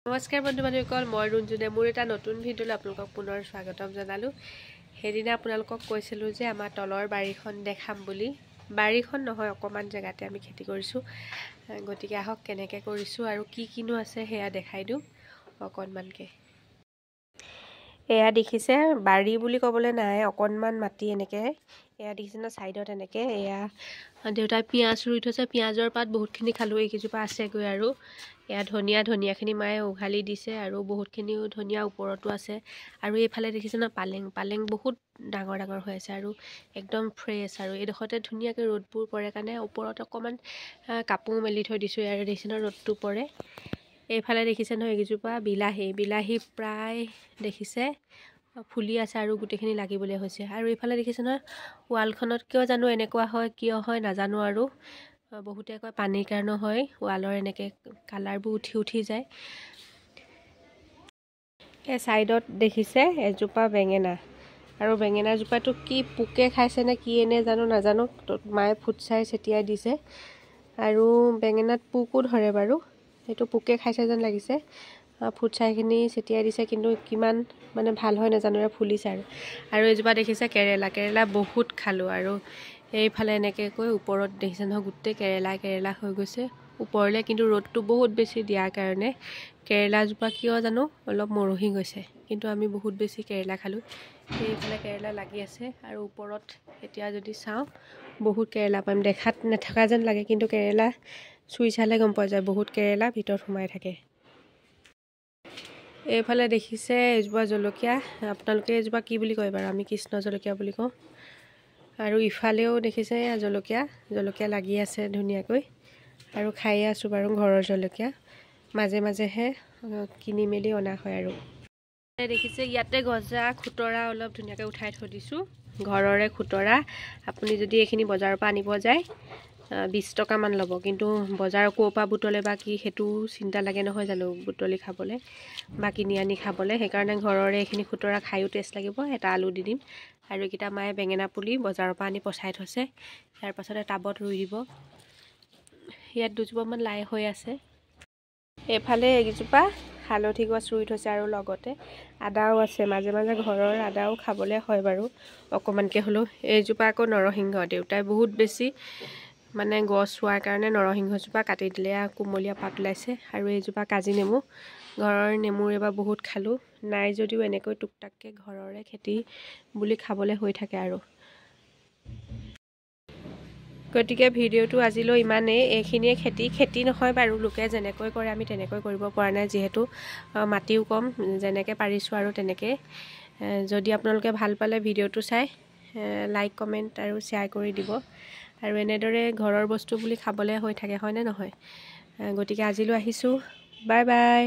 নমস্কাৰ বন্ধু বান্ধৱীসকল, মই ৰঞ্জুনে মোৰ এটা নতুন ভিডিঅ'লৈ আপোনালোকক পুনৰ স্বাগতম জনালোঁ। সেইদিনা আপোনালোকক কৈছিলোঁ যে আমাৰ তলৰ বাৰীখন দেখাম বুলি। বাৰীখন নহয়, অকণমান জেগাতে আমি খেতি কৰিছোঁ। গতিকে আহক কেনেকৈ কৰিছোঁ আৰু কি কিনো আছে সেয়া দেখাই দিওঁ অকণমানকৈ। এয়া দেখিছে, বাৰী বুলি ক'বলৈ নাই, অকণমান মাটি এনেকৈ। এয়া দেখিছে ন, ছাইডত এনেকৈ এয়া দেউতাই পিঁয়াজ ৰুই থৈছে। পিঁয়াজৰ পাত বহুতখিনি খালোঁ, এইকেইজোপা আছেগৈ। আৰু এয়া ধনিয়াখিনি মায়ে উঘালি দিছে আৰু বহুতখিনিও ধনিয়া ওপৰতো আছে। আৰু এইফালে দেখিছে ন, পালেং বহুত ডাঙৰ ডাঙৰ হৈ আছে আৰু একদম ফ্ৰেছ। আৰু এইডোখৰতে ধুনীয়াকৈ ৰ'দবোৰ পৰে কাৰণে ওপৰত অকণমান কাপোৰ মেলি থৈ দিছোঁ। আৰু দেখিছে ন, ৰ'দটো পৰে। এইফালে দেখিছে নহয়, এইকেইজোপা বিলাহী প্ৰায় দেখিছে ফুলি আছে আৰু গোটেইখিনি লাগিবলৈ হৈছে। আৰু এইফালে দেখিছে নহয়, ৱালখনত কিয় জানো এনেকুৱা হয়, কিয় হয় নাজানো। আৰু বহুতে কয় পানীৰ কাৰণেও হয়, ৱালৰ এনেকৈ কালাৰবোৰ উঠি যায়। এই ছাইডত দেখিছে এজোপা বেঙেনা, আৰু বেঙেনাজোপাটো কি পোকে খাইছে নে কি এনে নাজানো। মায়ে ফুটছাই ছটিয়াই দিছে আৰু বেঙেনাত পোকো ধৰে বাৰু, সেইটো পোকে খাইছে যেন লাগিছে। ফুটছাইখিনি ছটিয়াই দিছে, কিন্তু কিমান ভাল হয় নাজানো, ফুলিছে। আৰু এজোপা দেখিছে কেৰেলা বহুত খালোঁ। আৰু এইফালে এনেকৈ কৈ ওপৰত দেখিছে নহয়, গোটেই কেৰেলা হৈ গৈছে ওপৰলৈ। কিন্তু ৰ'দটো বহুত বেছি দিয়াৰ কাৰণে কেৰেলাজোপা কিয় জানো অলপ মৰহি গৈছে, কিন্তু আমি বহুত বেছি কেৰেলা খালোঁ। এইফালে কেৰেলা লাগি আছে আৰু ওপৰত এতিয়া যদি চাওঁ বহুত কেৰেলা পাম। দেখাত নথকা যেন লাগে, কিন্তু কেৰেলা চুই চালে গম পোৱা যায় বহুত কেৰেলা ভিতৰত সোমাই থাকে। এইফালে দেখিছে এজোপা জলকীয়া, আপোনালোকে এজোপা কি বুলি কয় বাৰু? আমি কৃষ্ণ জলকীয়া বুলি কওঁ। আৰু ইফালেও দেখিছে জলকীয়া লাগি আছে ধুনীয়াকৈ, আৰু খায়ে আছোঁ বাৰু ঘৰৰ জলকীয়া। মাজে মাজেহে কিনি মেলি অনা হয়। আৰু দেখিছে ইয়াতে গজা খুতৰা অলপ ধুনীয়াকৈ উঠাই থৈ দিছোঁ, ঘৰৰে খুতৰা। আপুনি যদি এইখিনি বজাৰৰ পৰা আনিব যায় 20 টকামান ল'ব, কিন্তু বজাৰৰ ক'ৰ পৰা বুটলে বা কি সেইটো চিন্তা লাগে নহয় জানো, বুটলি খাবলৈ বা কিনি আনি খাবলৈ। সেইকাৰণে ঘৰৰে এইখিনি খুতৰা খায়ো টেষ্ট লাগিব। এটা আলু দি দিম। আৰু এইকেইটা মায়ে বেঙেনা পুলি বজাৰৰ পৰা আনি পচাই থৈছে, ইয়াৰ পাছতে টাবত ৰুই দিব। ইয়াত দুজোপামান লাই হৈ আছে। এইফালে এজোপা হালধি গছ ৰুই থৈছে, আৰু লগতে আদাও আছে। মাজে মাজে ঘৰৰ আদাও খাবলৈ হয় বাৰু, অকণমানকৈ হ'লেও। এইজোপা আকৌ নৰসিংহ, দেউতাই বহুত বেছি গছ হোৱাৰ কাৰণে নৰসিংহজোপা কাটি দিলে, কুমলীয়া পাত ওলাইছে। আৰু এইজোপা কাজি নেমু, ঘৰৰ নেমুৰ এইবাৰ বহুত খালোঁ। নাই যদিও এনেকৈ টুকটাককৈ ঘৰৰে খেতি বুলি খাবলৈ হৈ থাকে। আৰু গতিকে ভিডিঅ'টো আজিলৈ ইমানেই। এইখিনিয়ে খেতি নহয় বাৰু, লোকে যেনেকৈ কৰে আমি তেনেকৈ কৰিব পৰা নাই, যিহেতু মাটিও কম। যেনেকৈ পাৰিছোঁ আৰু তেনেকৈ। যদি আপোনালোকে ভাল পালে ভিডিঅ'টো চাই লাইক কমেণ্ট আৰু শ্বেয়াৰ কৰি দিব। আৰু এনেদৰে ঘৰৰ বস্তু বুলি খাবলৈ হৈ থাকে, হয়নে নহয়? গতিকে আজিলৈ আহিছোঁ, বাই বাই।